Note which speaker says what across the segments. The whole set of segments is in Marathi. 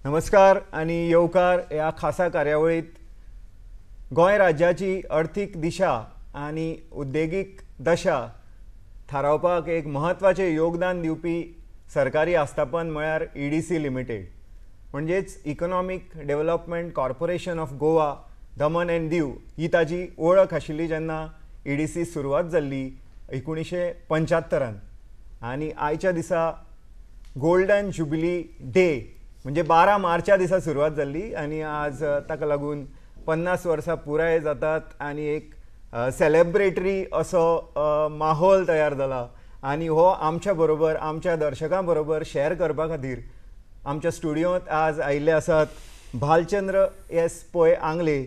Speaker 1: नमस्कार आणि येवकार ह्या खासा कार्यावळीत गोंय राज्याची अर्थीक दिशा आणि उद्देगीक दशा थारावपाक एक महत्वाचे योगदान दिवपी सरकारी आस्थापन म्हळ्यार ईडीसी लिमिटेड म्हणजेच economic development corporation of Goa Daman and Diu ही ताजी ओळख आशिल्ली जेन्ना ईडीसी सुरवात जाल्ली 1975 आणि आयच्या दिसा गोल्डन जुबिली डे म्हणजे 12 मार्चा दिसा सुरवात जाल्ली आणि आज ताका लागून 50 वर्सां पुराय जातात आणि एक सेलेब्रेटरी असो माहोल तयार जाला आणि हो आमच्या बरोबर आमच्या दर्शकां बरोबर शेअर करपा खातीर आमच्या स्टुडियोंत आज आयिल्ले आसात भालचंद्र एस पोय आंगले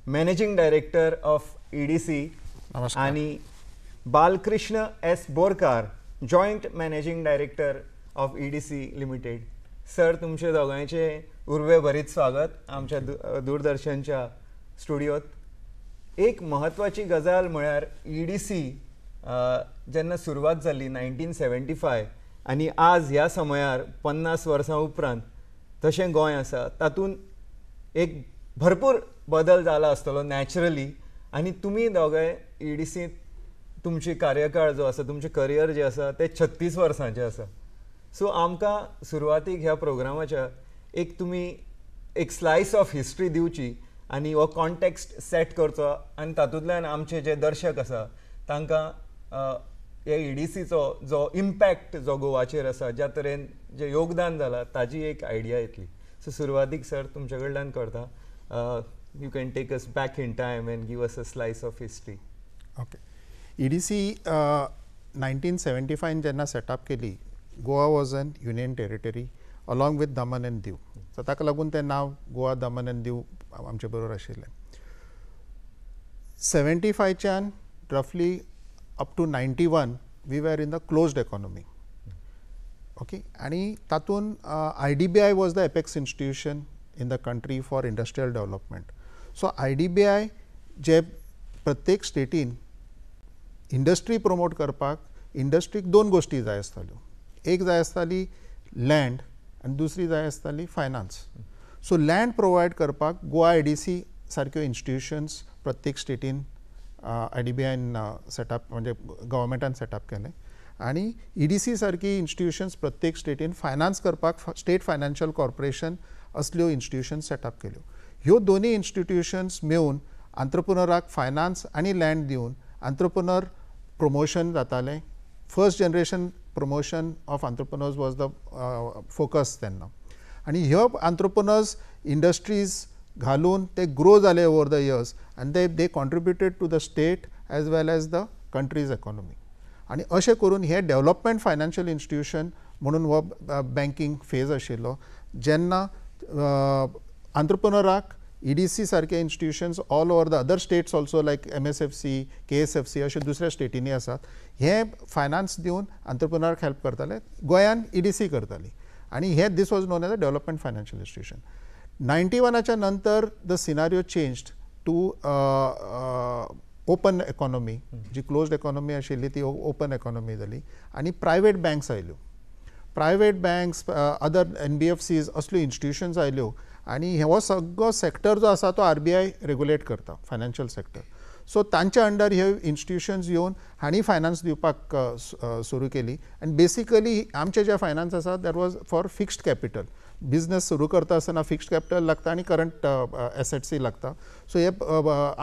Speaker 1: मॅनेजिंग डायरेक्टर ऑफ ईडीसी आणि Balkrishna S Borkar joint managing director of EDC limited. Sir तुमचे दोगांचे उर्वे भरीत स्वागत आमच्या दूरदर्शनच्या स्टुडियोत. एक महत्वाची गजाल म्हळ्यार ईडीसी जेन्ना सुरवात जाल्ली 1975 आणि आज ह्या समयार 50 वर्सां उपरांत तशें गोंय आसा तातूंत एक भरपूर बदल जाला आसतलो नॅचरली आणि तुमी दोगांय ईडीसी तुमची कार्यकाळ जो आसा तुमचें करियर जें आसा तें 36 वर्सांचें आसा. सो आमकां सुरवातीक ह्या प्रोग्रामाच्या एक तुमी एक स्लायस ऑफ हिस्ट्री दिवची आणि हो कॉन्टेक्स्ट सेट करचो आणि तातूंतल्यान आमचे जे दर्शक आसा तांकां ह्या ईडीसीचो जो इम्पॅक्ट जो गोवाचेर आसा ज्या तरेन जे योगदान जालां ताजी एक आयडिया येतली. सो सुरवातीक सर तुमचे कडल्यान करता. You can take us back in time and give us a slice of history.
Speaker 2: Okay. EDC 1975 जेन्ना सेटअप केली Goa was an union territory along with Daman and Diu. So ताका लागून तें नांव गोवा दमन एंड दीव आमचे बरोबर आशिल्लें. 75च्यान रफली up to 91 we were in the closed economy. Okay. आनी तातूंत IDBI was the apex institution in the country for industrial development. So IDBI जे प्रत्येक स्टेटीन इंडस्ट्री प्रमोट करपाक इंडस्ट्रीक दोन गोष्टी जाय आसताल्यो. एक जाय आसताली लँड आनी दुसरी जाय आसताली फायनान्स. सो लँड प्रोवायड करपाक गोवा ईडीसी सारक्यो इन्स्टिट्यूशन्स प्रत्येक स्टेटीन IDBIन सेटअप म्हणजे गव्हर्मेंटान सेटअप केलें आनी ईडीसी सारकी इन्स्टिट्यूशन्स प्रत्येक स्टेटीन फायनान्स करपाक स्टेट फायनान्शियल कॉर्पोरेशन असल्यो इन्स्टिट्यूशन्स सेटअप केल्यो. ह्यो दोनी इन्स्टिट्यूशन्स मेळून आंत्रप्रुनराक फायनान्स आनी लँड दिवन आंत्रप्रुनर प्रमोशन जातालें. First generation promotion of entrepreneurs was the focus तेन्ना आनी ह्यो आंत्रप्रुनर्स इंडस्ट्रीज घालून ते ग्रो जाले ओवर द इयर्स आनी they contributed to the state as well as the country's economy. आनी अशें करून हे डेव्हलपमेंट फायनान्शियल इन्स्टिट्यूशन म्हणून हो बँकींग फेज आशिल्लो जेन्ना आंत्रप्रुनराक ईडीसी सारके institutions all over the other states also like MSFC, KSFC अशे दुसऱ्या स्टेटींनी आसात. हे फायनान्स दिवन आंत्रप्रुनराक हेल्प करताले. गोंयान ईडीसी करताली आनी हे this was known as a development financial institution. 91च्या नंतर the scenario changed to open economy. जी क्लोज्ड इकॉनॉमी आशिल्ली ती ओपन इकॉनॉमी जाली आनी प्रायवेट बँक्स आयल्यो. प्रायवेट बँक्स अदर NBFCs असल्यो इन्स्टिट्यूशन्स आयल्यो आनी हो सगळो सेक्टर जो आसा तो RBI रेग्युलेट करता फायनान्शियल सेक्टर. सो तांच्या अंडर हे इन्स्टिट्यूशन्स येवन हांणी फायनान्स दिवपाक सुरू केली आनी बेसिकली आमचे जे फायनान्स आसा that was for fixed capital. Business सुरू करता आसतना फिक्स्ड कॅपिटल लागता आनी करंट एसेट्सूय लागता. सो हे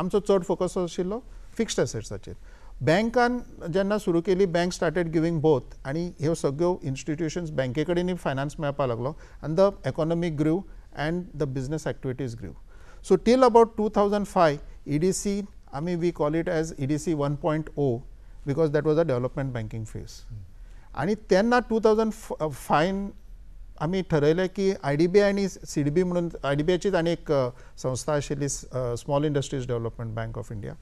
Speaker 2: आमचो चड फोकस आशिल्लो फिक्स्ड एसेट्साचेर. बँकान जेन्ना सुरू केली बँक स्टार्टेड गिवींग बोथ आनी ह्यो सगळ्यो इन्स्टिट्यूशन्स बँके कडेनूय फायनान्स मेळपाक लागलो आनी the economy grew and the business activities grew. So till about 2005 EDC, we call it as EDC 1.0 because that was a development banking phase. आणि त्यांना 2005 आम्ही ठरयलें की IDBI आणि CDB म्हणून IDBIचीच आनी एक संस्था आशिल्ली small industries development bank of India.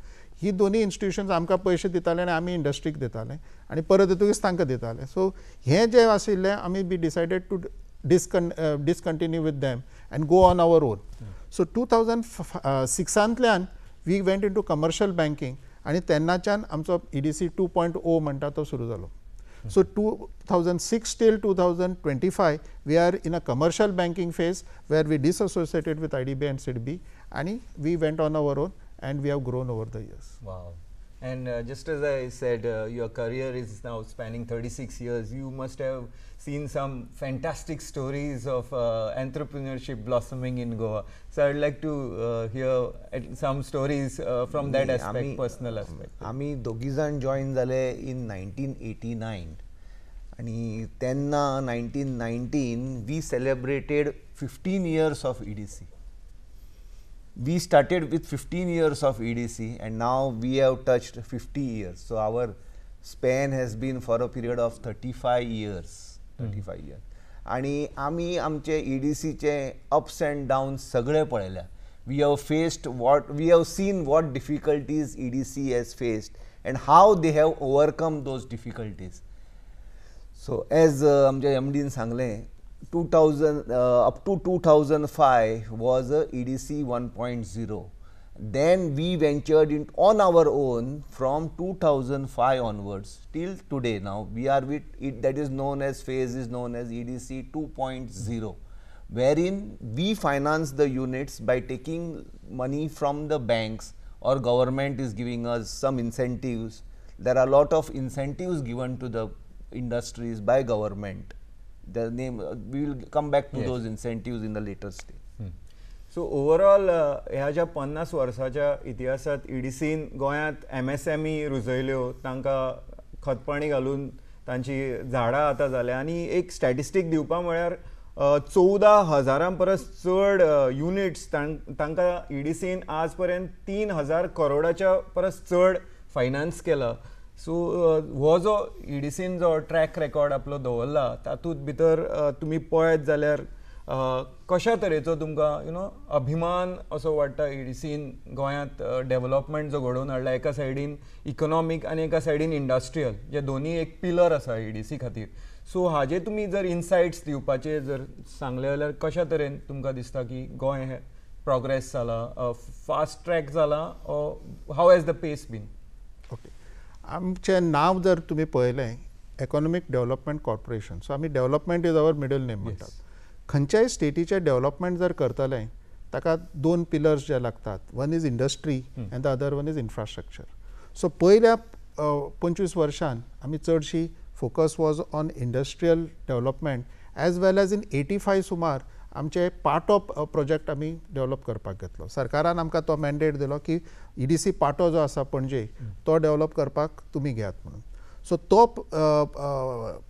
Speaker 2: ही दोन्ही इन्स्टिट्यूशन्स आमकां पयशे दिताले आनी आमी इंडस्ट्रीक दिताले आनी परत येतकच तांकां दिताले. सो हे जे आशिल्लें आमी we decided to discontinue with them and go on our own. So 2006 we went into commercial banking आणि तेन्नाच्यान आमचो EDC 2.0 म्हणटा तो सुरू जालो. So 2006 till 2025 we are in a commercial banking phase where we disassociated with IDBI and SIDBI, and we went on our own and we have grown over the years.
Speaker 1: Wow. And just as I said, your career is now spanning 36 years. You must have seen some fantastic stories of entrepreneurship blossoming in Goa. So I'd like to hear some stories from that aspect, personal aspect.
Speaker 3: आम्ही दोघी जाण जॉईन जाले इन 1989 आणि तेन्ना 1919 we celebrated 15 years of EDC. We started with 15 years of EDC and now we have touched 50 years. So our span has been for a period of 35 years. 35 years. आणि आम्ही आमचे EDC चे ups and downs सगळे पळयल्या. We have seen what difficulties EDC has faced and how they have overcome those difficulties. So as आमच्या MD न सांगले, 2000 up to 2005 was a EDC 1.0. Then we ventured on our own from 2005 onwards till today. Now we are with it, that is known as phase is known as EDC 2.0, wherein we finance the units by taking money from the banks, or government is giving us some incentives. There are a lot of incentives given to the industries by government. The name we will come back to those incentives in the later stage.
Speaker 1: So overall ह्या ज्या 50 वर्साच्या इतिहासात EDCन गोंयांत MSME रुजयल्यो, तांकां खतपाणी घालून तांची झाडां आतां जाल्या, आनी एक स्टॅटिस्टीक दिवपा म्हळ्यार 14,000 परस चड युनिट्स तांकां EDCन आज पर्यंत 3,000 करोडाच्या परस चड फायनान्स केला. सो हो जो EDCन जो ट्रॅक रेकॉर्ड आपलो दवरला, तातूंत भितर तुमी पळयत जाल्यार कशा तरेचो तुमकां अभिमान असो वाटता EDCन गोंयांत डेव्हलपमेंट जो घडोवन हाडला, एका सायडीन इकॉनॉमीक आनी एका सायडीन इंडस्ट्रियल, जे दोनी एक पिलर आसा EDC खातीर. सो हाजे तुमी जर इनसायट्स दिवपाचे जर सांगले जाल्यार कशा तरेन तुमकां दिसता की गोंय हे प्रोग्रेस जाला, फास्ट ट्रॅक जाला, how has the pace been?
Speaker 2: Okay, आमचें नांव जर तुमी पळयलें, इकॉनॉमीक डेव्हलपमेंट कॉर्पोरेशन. सो आमी development is our middle name म्हणटात. खंयच्याय स्टेटीचे डेव्हलपमेंट जर करतले ताका 2 पिलर्स जे लागतात. One is industry and the other one is infrastructure. So पयल्या 25 वर्षान आमी चडशी focus was on industrial development as well as in 85 सुमार आमचे पाटो प्रोजेक्ट आमी डेव्हलप करपाक घेतलो. सरकारान आमकां तो मॅन्डेट दिलो की EDC पाटो जो आसा पणजे तो डेव्हलप करपाक तुमी घेयात म्हणून. सो तो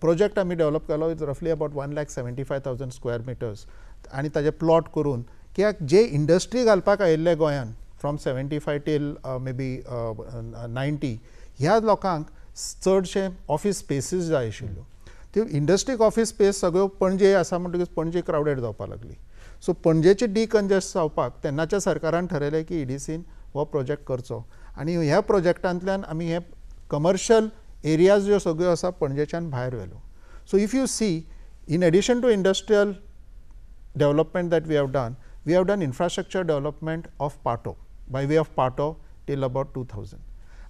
Speaker 2: प्रोजेक्ट आमी डेव्हलप केलो इज रफली अबाउट 1,75,000 स्क्वेअर मिटर्स, आनी ताजे प्लॉट करून, कित्याक जे इंडस्ट्री घालपाक आयिल्ले गोंयान फ्रॉम 75 टील मे बी 90, ह्या लोकांक चडशे ऑफिस स्पेसीस जाय आशिल्ल्यो. त्यो इंडस्ट्रीक ऑफिस स्पेस सगळ्यो पणजे आसा म्हणटकीच पणजे क्रावडेड जावपाक लागली. सो पणजेची डिकंजस्ट जावपाक तेन्नाच्या सरकारान ठरयलें की EDCन हो प्रोजेक्ट करचो, आनी ह्या प्रोजेक्टांतल्यान आमी हे कमर्शियल एरियाज ज्यो सगळ्यो आसा पणजेच्यान भायर व्हेल्यो. So if you see, in addition to industrial development that we have done infrastructure development of Patto, by way of Patto till about 2000.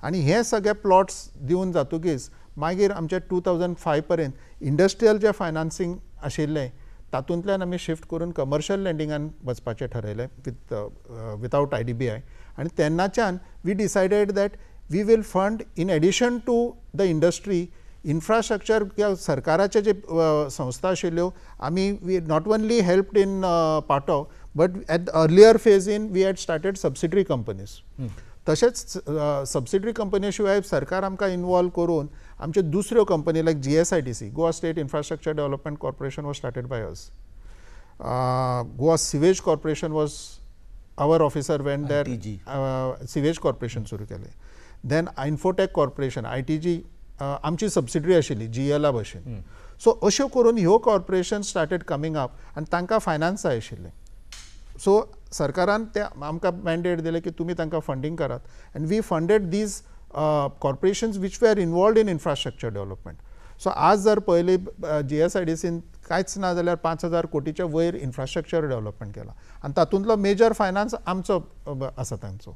Speaker 2: आनी हे सगळे प्लॉट्स दिवन जातकीच मागीर आमचे 2005 पर्यंत इंडस्ट्रियल जे फायनान्सींग आशिल्लें तातूंतल्यान आमी शिफ्ट करून कमर्शियल लँडिंगान वचपाचें ठरयलें विथआउट IDBI. आनी तेन्नाच्यान we decided that we will fund in addition to the industry infrastructure. किंवा सरकाराचे जे संस्था आशिल्ल्यो, आमी we not only helped in पाटो, but at the earlier phase we had started subsidiary companies. तशेंच सबसिडरी कंपनी शिवाय सरकार आमकां इन्वॉल्व करून आमच्यो दुसऱ्यो कंपनी like GSIDC, Goa state infrastructure development corporation was started by us. Goa sewage corporation was our officer when their sewage corporation सुरू केलें. देन इन्फोटेक कॉर्पोरेशन ITG आमची सबसिडरी आशिल्ली GLA भशेन. सो अश्यो करून ह्यो कॉर्पोरेशन स्टार्टेड कमिंग अप आनी तांकां फायनान्स जाय आशिल्लें. सो सरकारान ते आमकां मॅन्डेट दिलें की तुमी तांकां फंडींग करात, and we funded these corporations which were involved in infrastructure development. So आज जर पळयली GSIDCन कांयच ना जाल्यार 5,000 कोटीच्या वयर इन्फ्रास्ट्रक्चर डेव्हलपमेंट केला, आनी तातूंतलो मेजर फायनान्स आमचो आसा तांचो.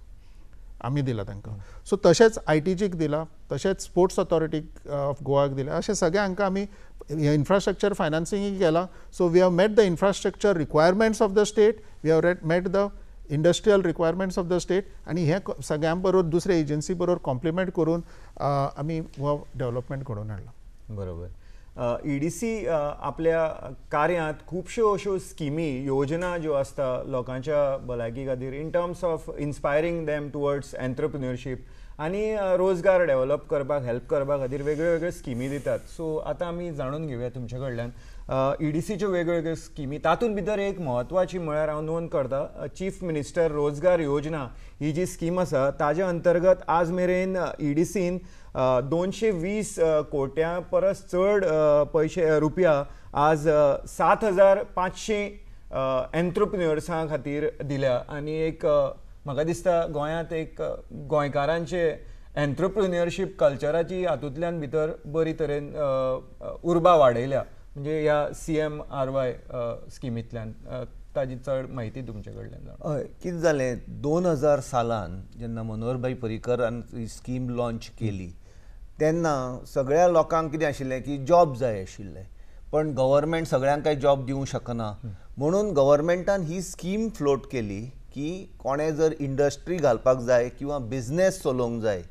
Speaker 2: आमी दिला तांकां. सो तशेंच ITGक दिला, तशेंच स्पोर्ट्स ऑथॉरिटी ऑफ गोवाक दिला. अशें सगळे हांकां आमी इन्फ्रास्ट्रक्चर फायनान्सिंग केला. So we have met the infrastructure requirements of the state, we have met the industrial requirements of the state, आनी हे सगळ्यां बरोबर दुसरे एजन्सी बरोबर कॉम्प्लिमेंट करून आमी हो डेव्हलपमेंट घडोवन हाडला.
Speaker 1: बरोबर. EDC आपल्या कार्यांत खुबश्यो अश्यो स्किमी योजना ज्यो आसता लोकांच्या भलायकी खातीर in terms of inspiring them towards entrepreneurship आनी रोजगार डेव्हलप करपाक हेल्प करपा खातीर वेगळ्यो वेगळ्यो स्किमी दितात. सो आतां आमी जाणून घेवया तुमचे कडल्यान EDCच्यो वेगळ्यो स्किमी. तातूंत भितर एक म्हत्वाची म्हळ्यार हांव नोंद करता चीफ मिनिस्टर रोजगार योजना ही जी स्कीम आसा ताज्या अंतर्गत आज मेरेन EDCन 220 कोट्यां परस चड रुपया आज 7,500 एंटरप्रिन्युअर्सां खातीर दिल्या. आनी एक म्हाका दिसता गोंयांत एक गोंयकारांचे एंटरप्रिन्युअरशीप कल्चराची हातूंतल्यान भितर बरी तरेन उर्बा वाडयल्या म्हणजे ह्या CMRY स्किमींतल्यान. ताजी चड म्हायती तुमचे कडल्यान जाणा.
Speaker 3: हय, कितें जालें 2000 सालान जेन्ना मनोहरभाई पर्रीकरान ही स्कीम लॉन्च केली तेन्ना सगळ्या लोकांक कितें आशिल्लें की जॉब जाय आशिल्ले, पण गव्हर्मेंट सगळ्यांक काही जॉब दिवंक शकना. म्हणून गव्हर्मेंटान ही स्कीम फ्लोट केली की कोणे जर इंडस्ट्री घालपाक जाय किंवा बिझनेस चलोवंक जाय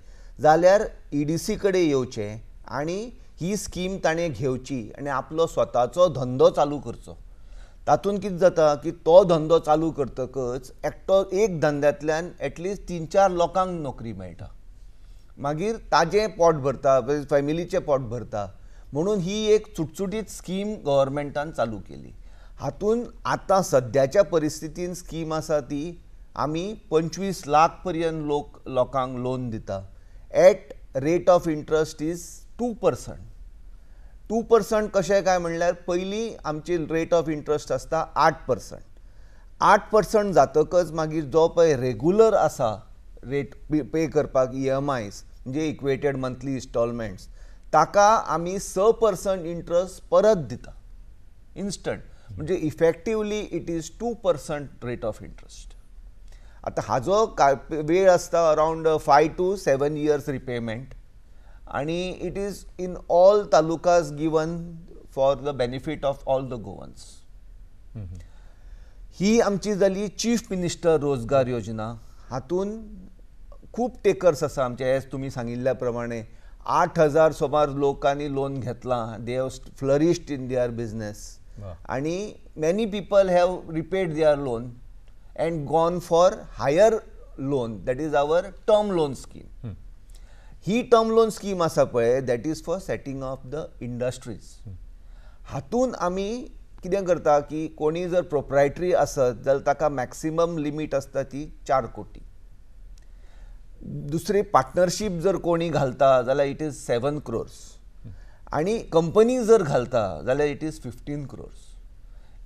Speaker 3: जाल्यार EDC कडेन येवचें आनी ही स्कीम ताणें घेवची आनी आपलो स्वताचो धंदो चालू करचो. तातूंत कितें जाता की तो धंदो चालू करतकच एक धंद्यांतल्यान एटलिस्ट 3-4 लोकांक नोकरी मेळटा, मागीर ताजें पोट भरता, फॅमिलीचें पोट भरता. म्हणून ही एक सुटसुटीत स्कीम गव्हर्मेंटान चालू केली. हातूंत आतां सद्याच्या परिस्थितीन स्कीम आसा ती आमी 25 लाख पर्यंत लोकांक लोन दिता. At rate of interest is 2%. 2% कशें काय म्हणल्यार पयलीं आमची रेट ऑफ इंट्रस्ट आसता 8%. 8% जातकच मागीर जो पळय रेगुलर आसा रेट पे करपाक EMIs म्हणजे इक्वेटेड मंथली इन्स्टॉलमेंट्स ताका आमी 6% इंट्रस्ट परत दिता इन्स्टंट. म्हणजे effectively it is 2% rate of interest. आतां हाजो वेळ आसता अरावंड 5 to 7 years रिपेमेंट आणि it is in all talukas given for the benefit of all the Goans. ही आमची जाली चीफ मिनिस्टर रोजगार योजना. हातून खूब टेकर्स आसा आमचे, एज तुमी सांगिल्ल्या प्रमाणे 8,000 सुमार लोकांनी लोन घेतलां. They have flourished in their business आणि many people have repaid their loan and gone for higher loan, that is our term loan scheme. ही टर्म लोन स्कीम आसा पळय that is for setting of the industries. हातून आमी कितें करता की कोणी जर प्रोप्रायटरी आसत जाल्यार ताका मॅक्सिमम लिमीट आसता ती 4 कोटी. दुसरी पार्टनरशीप जर कोणी घालता जाल्यार इट इज 7 crores आणि कंपनी जर घालता जाल्यार इट इज 15 crores.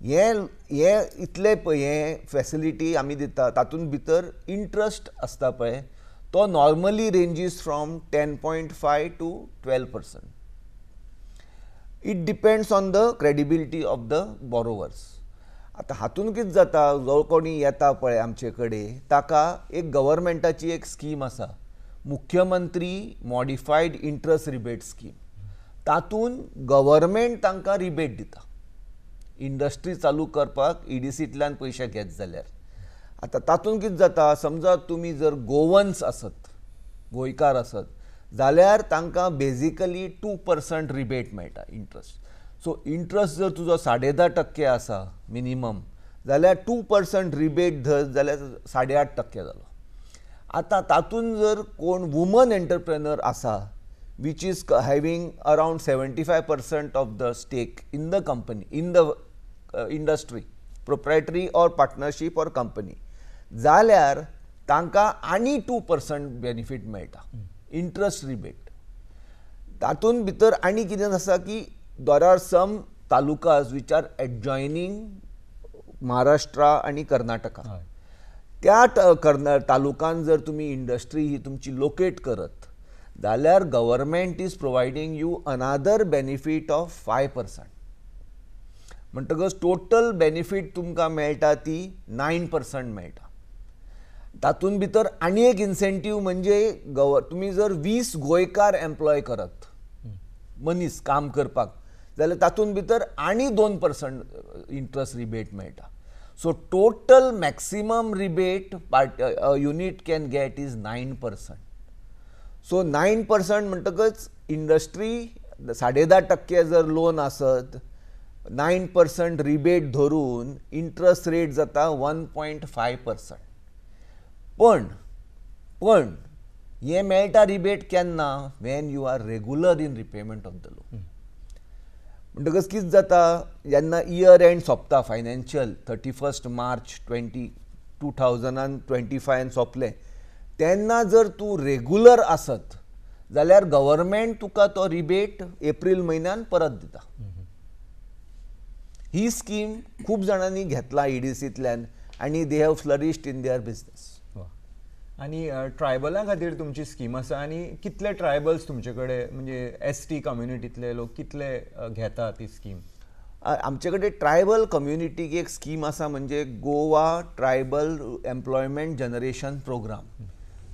Speaker 3: हे इतले हे फॅसिलिटी आमी दिता. तातूंत भितर इंट्रस्ट आसता पळय तो normally ranges from 10.5 to 12%. It depends on the credibility of the borrowers. आतां हातून कितें जाता, जो कोणी येता पळय आमचे कडेन ताका एक गव्हर्मेंटाची एक स्कीम आसा, मुख्यमंत्री मॉडिफायड इंट्रस्ट रिबेट स्कीम. तातून गव्हर्मेंट तांकां रिबेट दिता इंडस्ट्री चालू करपाक EDCंतल्यान पयशे घेत जाल्यार. आतां तातूंत कितें जाता, समजा तुमी जर गोवन्स आसत, गोंयकार आसत जाल्यार तांकां बेजिकली 2% रिबेट मेळटा इंट्रस्ट. सो इंट्रस्ट जर तुजो 10.5% आसा मिनिमम जाल्यार 2% रिबेट धर जाल्यार 8.5% जालो. आतां तातूंत जर कोण वुमन एंटरप्रेनर आसा which is having around 75% of the stake in the company, in the industry, proprietary or partnership or company, जाल्यार तांकां आनी 2% बेनिफीट मेळटा इंट्रस्ट रिबेट. तातूंत भितर आनी कितें आसा की there are some talukas which are adjoining Maharashtra आणि कर्नाटका. त्या तालुकान जर तुम्ही इंडस्ट्री ही तुमची लोकेट करत जाल्यार गव्हर्मेंट इज प्रोवायडींग यू अनादर बेनिफीट ऑफ 5%. म्हणटकच टोटल बेनिफीट तुमकां मेळटा ती 9% मेळटा. तातूंत भितर आनी एक इन्सेंटीव म्हणजे तुमी जर 20 गोंयकार एम्प्लॉय करत मनीस काम करपाक जाल्यार तातूंत भितर आनी 2% इंट्रस्ट रिबेट मेळटा. So total maximum rebate unit can get is 9%. So 9% म्हणटकच इंडस्ट्री 10.5% जर लोन आसत 9% रिबेट धरून इंट्रस्ट रेट जाता 1.5%. पण हे मेळटा रिबेट केन्ना when you are regular in repayment of the loan. म्हणटकच कितें जाता जेन्ना इयर एंड सोंपता फायनान्शियल 31 मार्च 2025 सोंपलें तेन्ना जर तूं रेगुलर आसत जाल्यार गव्हर्मेंट तुका तो रिबेट एप्रील म्हयन्यान परत दिता. ही स्कीम खूब जाणांनी घेतला EDCंतल्यान आनी they have flourished in their business.
Speaker 1: आणि ट्रायबलां खातीर तुमची स्कीम आसा आनी कितले ट्रायबल्स तुमचे कडेन म्हणजे ST कम्युनिटींतले लोक कितले घेता ती स्कीम?
Speaker 3: आमचे कडेन ट्रायबल कम्युनिटीक एक स्कीम आसा म्हणजे Goa tribal employment generation program.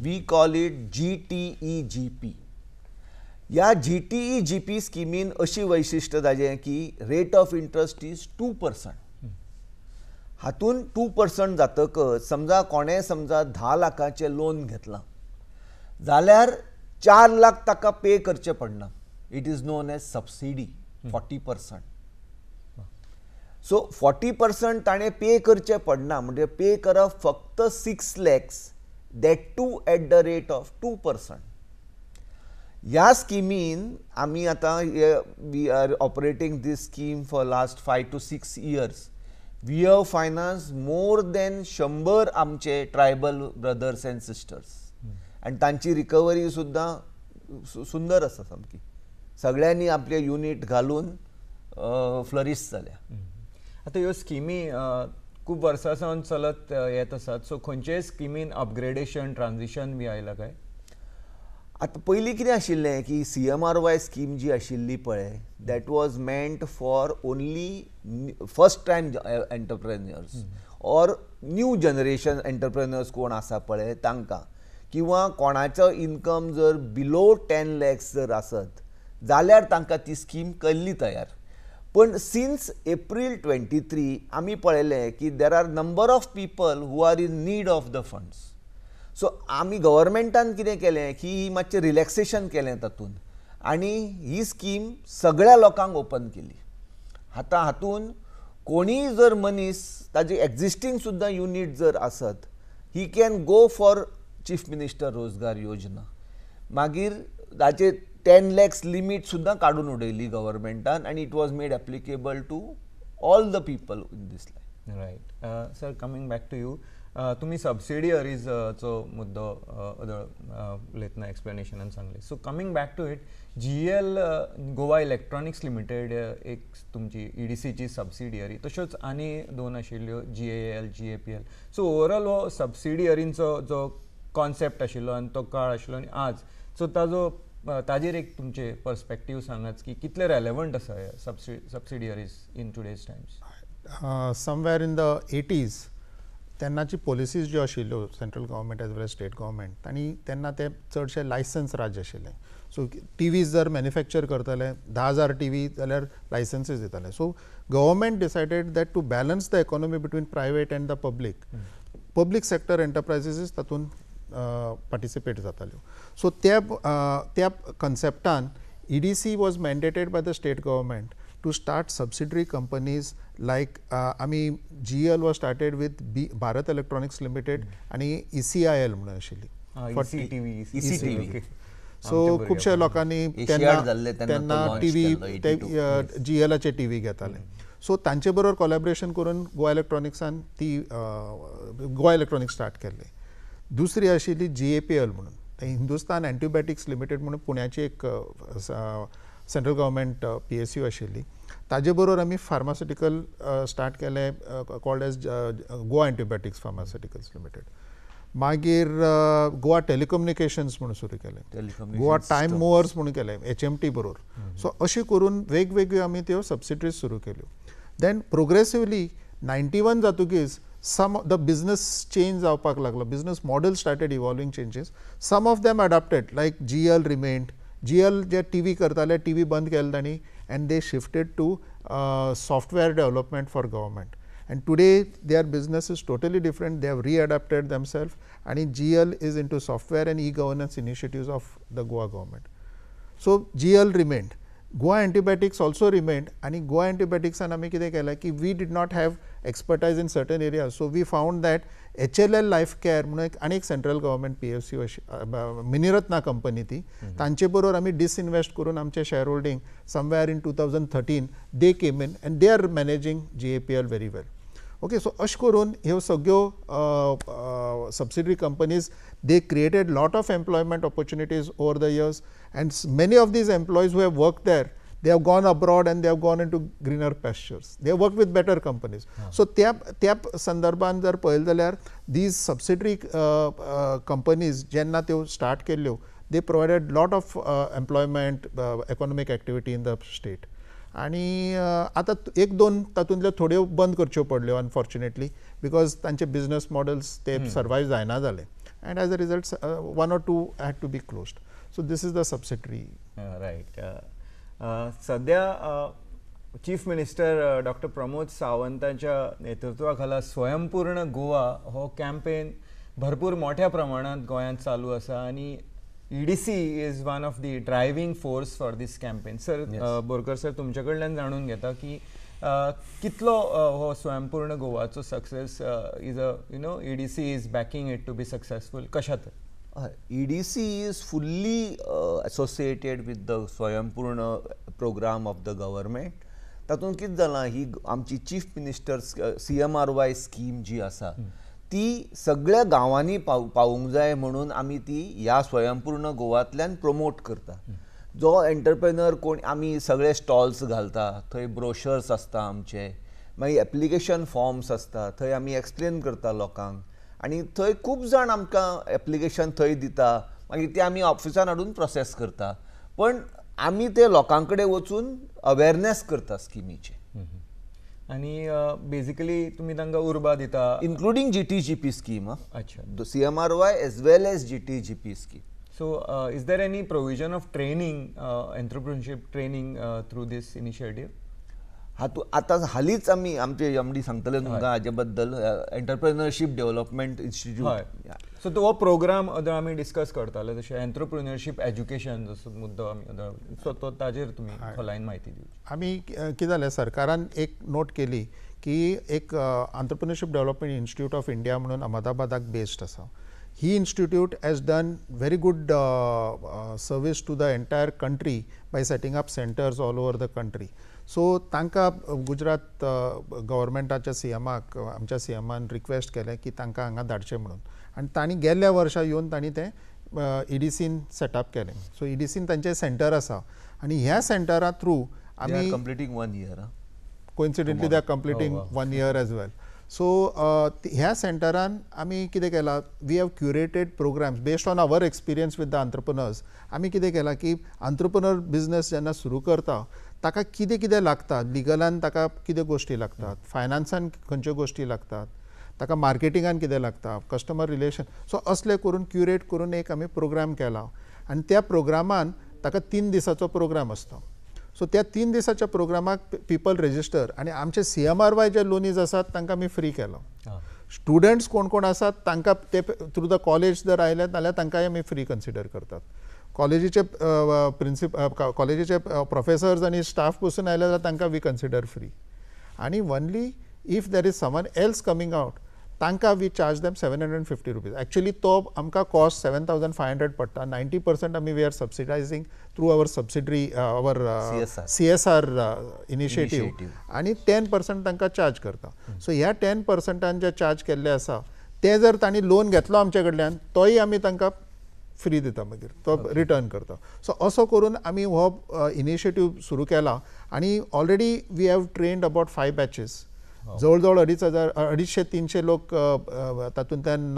Speaker 3: We call it GTEGP. ह्या GTEGP स्किमीन अशी वैशिश्ट्य ताजें की रेट ऑफ इंट्रस्ट इज 2%. हातून 2% जातकच समजा कोणें समजा 10 लाखाचें लोन घेतलां जाल्यार 4 लाख ताका पे करचे पडना. It is known as subsidy 40%. So 40% ताणें पे करचे पडना म्हणजे पे करप फक्त 6 lakhs that too at the rate of 2%. ह्या स्किमीन आमी आतां we are operating this scheme for last 5 to 6 years. We have finance more than 100 आमचे ट्रायबल ब्रदर्स अँड सिस्टर्स आनी तांची रिकवरी सुद्दां सुंदर आसा सामकी. सगळ्यांनी आपले युनिट घालून फ्लरिश जाल्या.
Speaker 1: आतां ह्यो स्किमी खूब वर्सां सावन चलत येत आसात. सो खंयचेय स्किमीन अपग्रेडेशन ट्रान्झिशन बी आयलां काय?
Speaker 3: आतां पयलीं कितें आशिल्लें की CMRY स्कीम जी आशिल्ली पळय that was meant for only first time entrepreneurs or new generation entrepreneurs कोण आसा पळय तांकां किंवा कोणाचो इनकम जर बिलो 10 lakhs जर आसत जाल्यार तांकां ती स्कीम केल्ली तयार. पण सिन्स एप्रील 23 आमी पळयलें की there are number of people who are in need of the funds. So आमी गव्हर्मेंटान कितें केलें की मातशें रिलॅक्सेशन केलें तातूंत आनी ही स्कीम सगळ्या लोकांक ओपन केली. आतां हातून कोणीय जर मनीस ताजी एक्झिस्टींग सुद्दां युनिट जर आसत he can go for chief minister रोजगार योजना. मागीर ताचे 10 lakhs लिमीट सुद्दां काडून उडयली गव्हर्मेंटान आनी it was made applicable to all the people in this life.
Speaker 1: Right sir, coming back to you, तुम्ही सबसिडियरीजचो मुद्दो उलयतना एक्सप्लेनेशनान सांगले. So coming back to it, GL Goa electronics limited एक तुमची EDCची सबसिडियरी, तश्योच आनी 2 आशिल्ल्यो GAL, GAPL. सो ओवरऑल हो सबसिडियरींचो जो कॉन्सेप्ट आशिल्लो आनी तो काळ आशिल्लो आनी आज, सो ताजेर एक तुमचे पर्स्पेक्टीव सांगात की कितले रेलेवंट आसा subsidiaries in today's times?
Speaker 2: Somewhere in the 80s तेन्नाची पॉलिसीज ज्यो आशिल्ल्यो central government as well as state government आनी तेन्ना ते चडशे लायसन्स राज्य आशिल्ले. सो TVs जर मॅन्युफॅक्चर करतले 10,000 TV जाल्यार लायसन्सीस दिताले. So government decided that to balance the economy between private and the public sector enterprises तातूंत पार्टिसिपेट जाताल्यो. सो त्या कन्सेप्टान EDC was mandated by the state government to start subsidiary companies like GL was started with Bharat Electronics Limited आणि ECIL म्हणून आशिल्ली.
Speaker 1: ECTV.
Speaker 2: सो खुबशे लोकांनी तेन्ना TV GLचे TV घेताले. सो तांचे बरोबर कोलॅबोरेशन करून गोवा इलेक्ट्रॉनिक्सान ती गोवा इलेक्ट्रॉनिक्स स्टार्ट केल्ले. दुसरी आशिल्ली GAPL म्हणून, हिंदुस्तान एंटीबायोटिक्स लिमिटेड म्हणून पुण्याची एक सेंट्रल गव्हर्मेंट PSU आशिल्ली. ताजे बरोबर आमी फार्मास्युटिकल स्टार्ट केले called as Goa antibiotics pharmaceuticals limited. मागीर गोवा टेलिकम्युनिकेशन्स म्हणून सुरू केले, गोवा टायम मुवर्स म्हणून केले HMT बरोबर. सो अशी करून वेगवेगळ्यो आमी त्यो सबसिडरीज सुरू केल्यो. देन प्रोग्रेसिवली 91 जातकीच some the business change जावपाक लागलो, business model started evolving changes. Some of them adapted, like GL remained. GL जे TV करताले, TV बंद केले तांणी, and they shifted to software development for government. And today their business is totally different. They have readapted themselves, and GL is into software and e-governance initiatives of the Goa government. So GL remained. Goa Antibiotics also remained, and Goa Antibiotics and आम्ही कितें केलें की we did not have expertise in certain areas. So we found that HLL Life Care म्हणून एक सेंट्रल गव्हर्मेंट PSU मिनिरत्ना कंपनी ती, तांचे बरोबर आम्ही डिसइन्वेस्ट करून आमचे share holding somewhere in 2013 they came in and they are managing GAPL very well. Okay, so अशें करून ह्यो सगळ्यो subsidiary companies they created lot of employment opportunities over the years, and many of these employees who have worked there, they have gone abroad and they have gone into greener pastures. They have worked with better companies. So त्या संदर्भान जर पळयलें जाल्यार these subsidiary companies जेन्ना त्यो स्टार्ट केल्ल्यो, they provided lot of employment, economic activity in the state. आणि आता एक दोन तातूंतल्यो थोड्यो बंद करच्यो पडल्यो अनफॉर्च्युनेटली, बिकॉज तांचे बिझनेस मॉडेल्स ते सर्वायव जायना जाले, and as a result 1 or 2 had to be closed. So this is the subsidiary.
Speaker 1: Right. सध्या चीफ मिनिस्टर डॉक्टर प्रमोद सावंतांच्या नेतृत्वाखाला स्वयंपूर्ण गोवा हो कॅम्पेन भरपूर मोठ्या प्रमाणात गोंयांत चालू आसा, आणि EDC is one of the driving force for this campaign. Sir Borkar sir, तुमचे कडल्यान जाणून घेता की कितलो हो स्वयंपूर्ण गोवाचो success is EDC is backing it to be successful, कशा तर?
Speaker 3: EDC is fully associated with the स्वयंपूर्ण program of the government. तातूंत कितें जालां, ही आमची चीफ मिनिस्टर CMRY स्कीम जी आसा ती सगळ्या गांवांनी पावूंक जाय म्हणून आमी ती ह्या स्वयंपूर्ण गोवांतल्यान प्रमोट करता. जो एंटरप्रेनर कोण, आमी सगळे स्टॉल्स घालता, थंय ब्रोशर्स आसता आमचे, मागीर एप्लिकेशन फॉर्म्स आसता, थंय आमी एक्सप्लेन करता लोकांक, आनी थंय खूब जाण आमकां एप्लिकेशन थंय दिता, मागीर ते आमी ऑफिसान हाडून प्रोसेस करता. पण आमी ते लोकां कडेन वचून अवेरनेस करता स्किमीचे,
Speaker 1: आणि बेसिकली तुम्ही तांकां उर्बा दिता,
Speaker 3: इन्क्लुडींग GTGP स्कीम.
Speaker 1: अच्छा,
Speaker 3: CMRY as well as GTGP scheme.
Speaker 1: So is there any provision of training, entrepreneurship training through this initiative?
Speaker 3: आता हालीच आमी आमचे MD सांगतले तुमकां हाजे बद्दल, एंटरप्रेन्युअरशीप डेव्हलपमेंट इन्स्टिट्यूट.
Speaker 1: सो तो प्रोग्राम आमी डिस्कस करताले, जशें एंटरप्रेन्युअरशीप एज्युकेशन जसो मुद्दो आमी, सो तो ताजेर तुमी खोलायेन म्हायती दिवची.
Speaker 2: आमी कितें जालें, सरकारान एक नोट केली की एक एंटरप्रेन्युअरशीप डेव्हलपमेंट इन्स्टिट्यूट ऑफ इंडिया म्हणून अहमदाबादाक बेस्ड आसा. ही institute has done very good service to the entire country by setting up centers all over the country. So तांकां गुजरात गव्हर्मेंटाच्या CMाक, आमच्या CMान रिक्वेस्ट केलें की तांकां हांगा धाडचें म्हणून, आनी तांणी गेल्ल्या वर्सा येवन तांणी तें EDCन सेटअप केलें. सो EDCन तांचें सेंटर आसा, आनी ह्या सेंटरा थ्रू आमी
Speaker 3: कंप्लिटींग 1 year.
Speaker 2: Coincidentally they are completing 1 year as well. So ह्या सेंटरान आमी कितें केलां, we have curated programmes based on our experience with the entrepreneurs. आमी कितें केलां की एंटरप्रेन्युअर बिझनेस जेन्ना सुरू करता ताका कितें कितें लागता, लिगलान ताका कितें गोश्टी लागतात, फायनान्सान खंयच्यो गोश्टी लागतात, ताका मार्केटिंगान कितें लागता, कस्टमर रिलेशन, सो असले करून क्युरेट करून एक आमी प्रोग्राम केला. आनी त्या प्रोग्रामान ताका 3 दिसाचो प्रोग्राम आसता. सो त्या 3 दिसाच्या प्रोग्रामाक पीपल रेजिस्टर, आनी आमचे CMRY जे लोनीज आसात तांकां आमी फ्री केलो. स्टुडंट्स कोण कोण आसात तांकां ते थ्रू द कॉलेज जर आयले जाल्यार तांकांय आमी फ्री कन्सिडर करतात. कॉलेजीचे कॉलेजीचे प्रोफेसर्स आनी स्टाफ पसून आयले जाल्यार तांकां वी कन्सिडर फ्री. आनी only if there is someone else coming out तांकां we charge them 750 rupees. Actually तो आमकां कॉस्ट 7500 पडटा. 90% आमी we are subsidising through our subsidiary our CSR initiative, आनी 10% तांकां चार्ज करता. सो ह्या 10% जे चार्ज केल्ले आसा ते जर तांणी लोन घेतलो आमचे कडल्यान तोय आमी तांकां फ्री दिता, मागीर तो रिटर्न करता. सो असो करून आमी हो इनिशिएटीव सुरू केला, आनी already we have trained about 5 batches. जवळ जवळ 250-300 लोक तातूंतल्यान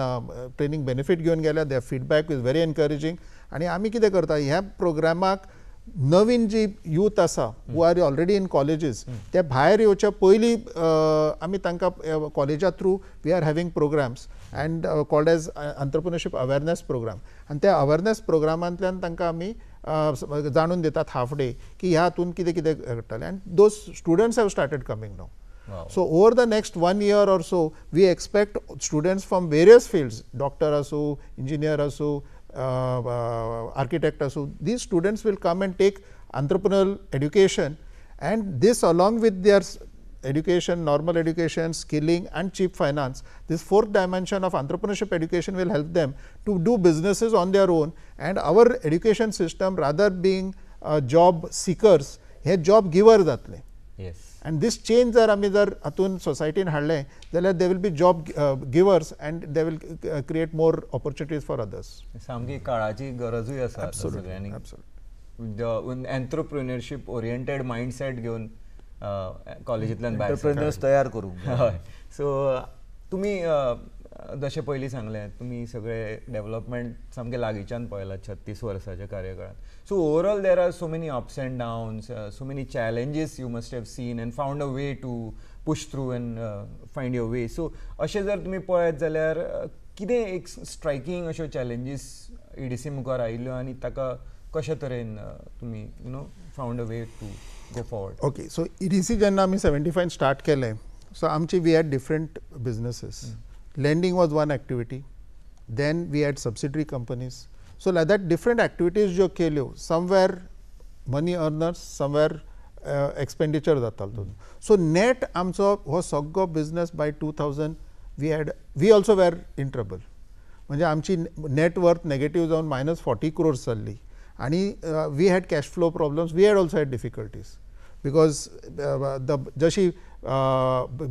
Speaker 2: ट्रेनिंग बेनिफीट घेवन गेल्या. The feedback is very encouraging. आनी आमी कितें करता, ह्या प्रोग्रामाक नवीन जी यूथ आसा who are already in colleges ते भायर येवच्या पयलीं आमी तांकां कॉलेजा through we are having programmes and called as entrepreneurship awareness programme आनी त्या अवेरनेस प्रोग्रामांतल्यान तांकां आमी जाणून दितात हाफ डे की ह्या हातून कितें कितें घडटलें and those students have started coming now. So over the next 1 year or so, we expect students from various fields, doctor asu, engineer asu, architect asu, these students will come and take entrepreneurial education, and this along with their education, normal education, skilling and cheap finance, this fourth dimension of entrepreneurship education will help them to do businesses on their own, and our education system rather being job seekers, हे job giver जातले.
Speaker 1: येस.
Speaker 2: And this change जर आमी जर हातून सोसायटीन हाडलें जाल्यार they will be job givers and they will create more opportunities for others.
Speaker 1: सामकी काळाची गरजूय आसा सगळ्यांनी एंटरप्रिन्युअरशिप ओरिएंटेड मायंडसेट घेवन कॉलेजींतल्यान भायर
Speaker 3: एंटरप्रेन्युअर्स तयार करूंक.
Speaker 1: हय. सो तुमी जशें पयलीं सांगलें तुमी सगळे डेव्हलपमेंट सामकें लागींच्यान पळयलां 36 वर्साच्या कार्यकाळांत. So overall there are so many ups and downs, so many challenges you must have seen and found a way to push through and find your way. So अशें जर तुमी पळयत जाल्यार कितें एक स्ट्रायकींग अश्यो चॅलेंजीस EDC मुखार आयिल्ल्यो आनी ताका कशे तरेन तुमी found a way to go forward.
Speaker 2: Okay, so EDC जेन्ना आमी 75 स्टार्ट केलें सो आमची we had different businesses. Landing was one activity, then we had subsidiary companies. So like that different activities ज्यो केल्यो somewhere money earners, somewhere expenditure जातालो. So net आमचो हो सगळो business by 2000 we also were in trouble. म्हणजे आमची net worth negative जावन -40 crores जाल्ली आणि we had cash flow problems, we had also had difficulties because जशी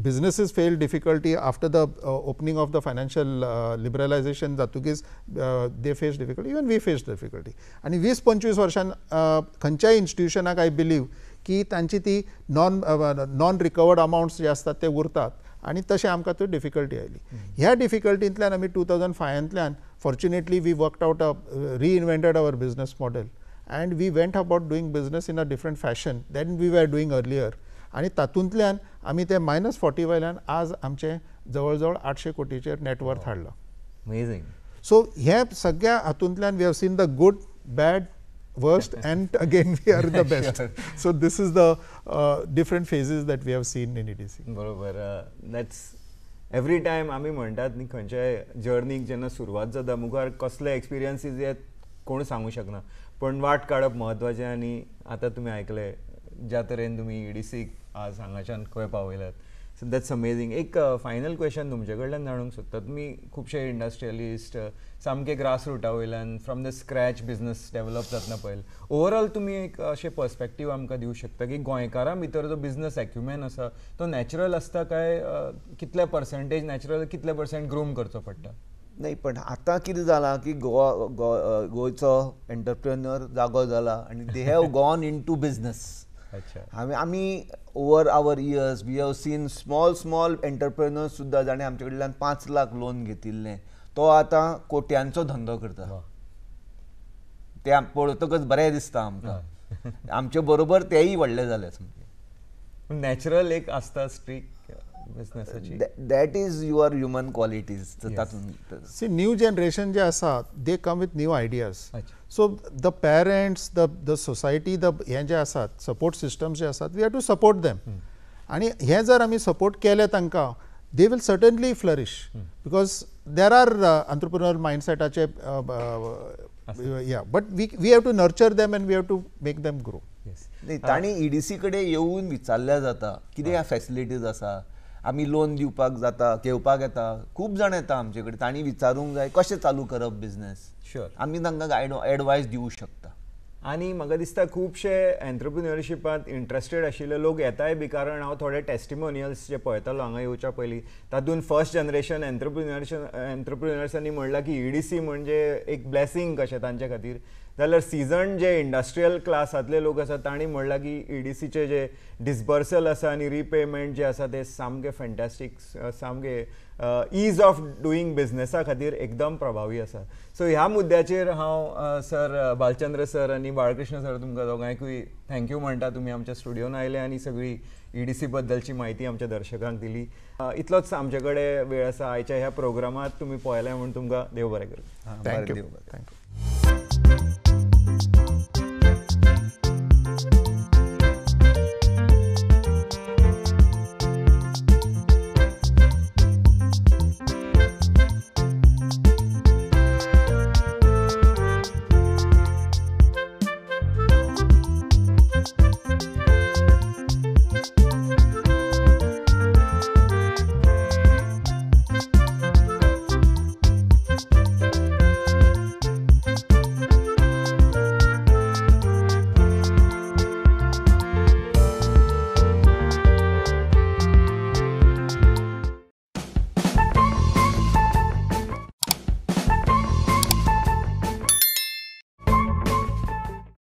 Speaker 2: businesses faced difficulty after the opening of the financial liberalization जातकीच they faced difficulty, even we faced difficulty. आणि 20-25 वर्षां खंयच्याय इन्स्टिट्यूशनाक आय बिलीव की तांची ती नॉन रिकवर्ड अमाउंट्स जे आसतात ते उरतात आणि तशें आमकां त्यो डिफिकल्टी आयली. ह्या डिफिकल्टींतल्यान आमी 2005 fortunately we worked out reinvented our business model and we went about doing business in a different fashion than we were doing earlier. आणि तातूंतल्यान आमी ते -40 वयल्यान आज आमचे जवळ जवळ 800 कोटीचेर नेटवर्थ हाडला.
Speaker 1: अमेझिंग.
Speaker 2: सो हे सगळ्या हातूंतल्यान we have seen the good, bad, worst and again we are the best. So this is the different phases that we have seen in EDC.
Speaker 1: बरोबर. दॅट्स एवरी टायम आमी म्हणटात न्ही खंयच्याय जर्नीक जेन्ना सुरवात जाता मुखार कसले एक्सपिरियन्सीस येत कोण सांगू शकना, पण वाट काडप म्हत्वाचें. आनी आतां तुमी आयकले ज्या तरेन तुमी EDCक आज हांगाच्यान खंय पावयल्यात. So that's amazing. एक फायनल क्वेश्चन तुमचे कडल्यान जाणूंक सोदता. तुमी खुबशे इंडस्ट्रियलिस्ट सामके ग्रास रुटा वयल्यान from the scratch business develop जातना पळयलें. ओवरऑल तुमी एक अशें पर्स्पेक्टीव आमकां दिवंक शकता की गोंयकारां भितर जो बिजनस एक्युमेन आसा तो नॅचरल आसता काय कितले पर्संटेज नॅचरल, कितले % ग्रूम करचो पडटा?
Speaker 3: नाही, पण आता कितें जालां की गोंयचो एंटरप्रेन्युअर जागो जाला आनी they have gone into business. आमी over our years we have seen small entrepreneurs सुद्दां जाणें आमचे कडल्यान 5 लाख लोन घेतिल्लें तो आतां कोट्यांचो धंदो करता. ते पळयतकच बरें दिसता आमकां. आमचे बरोबर तेय व्हडले जाले सामके.
Speaker 1: नॅचरल एक आसता स्ट्रीक बिजनेसाची.
Speaker 3: That is your human qualities.
Speaker 2: See new generation जे आसा they come with new ideas. So the parents, the society, हे जे आसात सपोर्ट सिस्टम्स जे आसात we have to support them. आणि हे जर आमी सपोर्ट केले तांकां they will certainly flourish because there are entrepreneur मायंडसेटाचे but we have to nurture them and we have to make them grow.
Speaker 3: नाही, तांणी EDC कडेन येवन विचारल्या जाता कितें ह्या फॅसिलिटीज आसा, आमी लोन दिवपाक जाता, घेवपाक येता. खूब जाण येता आमचे कडेन, तांणी विचारूंक जाय कशें चालू करप बिजनेस.
Speaker 1: श्युअर.
Speaker 3: आमी तांकां एडवायस दिवंक शकता.
Speaker 1: आनी म्हाका दिसता खुबशे एंटरप्रिन्युअरशिपांत इंट्रस्टेड आशिल्ले लोक येताय बी, कारण हांव थोडे टेस्टिमोनियल्स जे पळयतालो हांगा येवच्या पयलीं तातूंत फर्स्ट जनरेशन एंटरप्रिन्युअर्सांनी म्हणलां की EDC म्हणजे एक ब्लेसिंग कशें तांचे खातीर. जाल्यार सिजन जे इंडस्ट्रियल क्लासांतले लोक आसात तांणी म्हणलां की EDCचे जे डिसबर्सल आसा आनी रिपेमेंट जे आसा ते सामके फॅन्टॅस्टीक, सामके ईज ऑफ डुईंग बिझनेसा खातीर एकदम प्रभावी आसा. सो ह्या मुद्द्याचेर हांव सर बालचंद्र सर आनी बाळकृष्ण सर तुमकां दोगांयकूय थँक्यू म्हणटा, तुमी आमच्या स्टुडियोन आयले आनी सगळी EDC बद्दलची म्हायती आमच्या दर्शकांक दिली. इतलोच आमचे कडेन वेळ आसा आयच्या ह्या प्रोग्रामात. तुमी पळयलें म्हूण तुमकां देव बरें करूं.
Speaker 2: थँक्यू.